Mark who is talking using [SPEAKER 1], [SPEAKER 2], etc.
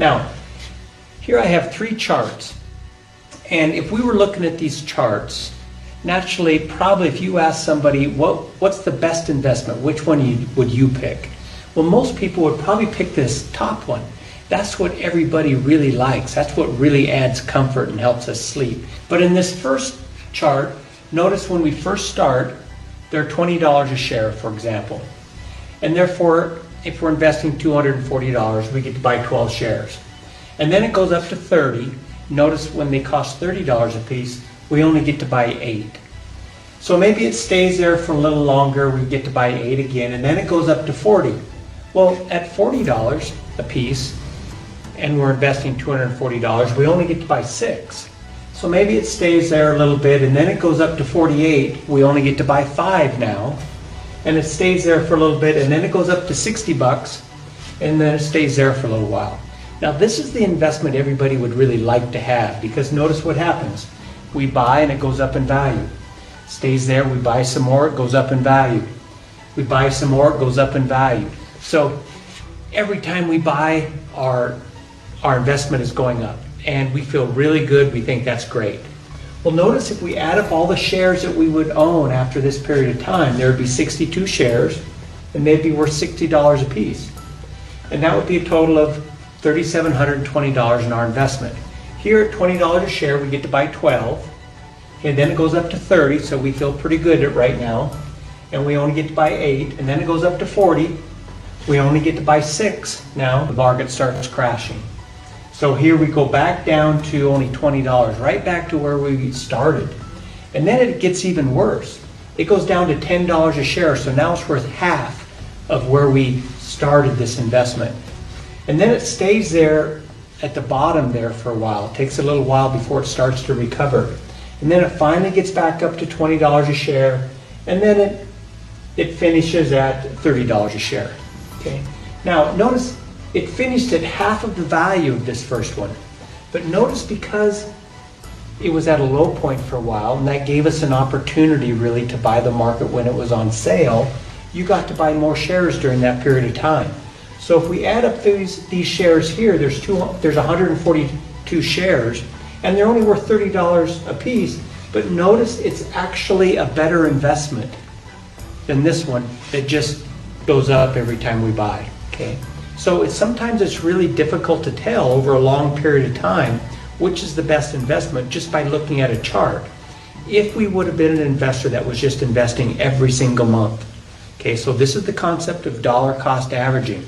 [SPEAKER 1] Now, here I have 3 charts. And if we were looking at these charts, naturally, probably if you ask somebody, what's the best investment, which one would you pick? Well, most people would probably pick this top one. That's what everybody really likes. That's what really adds comfort and helps us sleep. But in this first chart, notice when we first start, they're $20 a share, for example. And therefore, if we're investing $240, we get to buy 12 shares. And then it goes up to 30. Notice when they cost $30 a piece, we only get to buy 8. So maybe it stays there for a little longer, we get to buy 8 again, and then it goes up to 40. Well, at $40 a piece, and we're investing $240, we only get to buy 6. So maybe it stays there a little bit, and then it goes up to 48, we only get to buy 5 now. And it stays there for a little bit, and then it goes up to 60 bucks, and then it stays there for a little while. Now this is the investment everybody would really like to have, because notice what happens. We buy and it goes up in value. Stays there, we buy some more, it goes up in value. We buy some more, it goes up in value. So every time we buy, our investment is going up, and we feel really good, we think that's great. Well, notice if we add up all the shares that we would own after this period of time, there would be 62 shares, and they'd be worth $60 a piece. And that would be a total of $3,720 in our investment. Here at $20 a share, we get to buy 12, and then it goes up to 30, so we feel pretty good at right now, and we only get to buy 8, and then it goes up to 40, we only get to buy 6. Now the market starts crashing. So here we go back down to only $20, right back to where we started. And then it gets even worse. It goes down to $10 a share, so now it's worth half of where we started this investment. And then it stays there at the bottom there for a while. It takes a little while before it starts to recover. And then it finally gets back up to $20 a share, and then it finishes at $30 a share. Okay. Now notice it finished at half of the value of this first one. But notice because it was at a low point for a while, and that gave us an opportunity really to buy the market when it was on sale, you got to buy more shares during that period of time. So if we add up these shares here, there's 142 shares, and they're only worth $30 a piece, but notice it's actually a better investment than this one that just goes up every time we buy. Okay. So sometimes it's really difficult to tell over a long period of time which is the best investment just by looking at a chart. If we would have been an investor that was just investing every single month. Okay, so this is the concept of dollar cost averaging.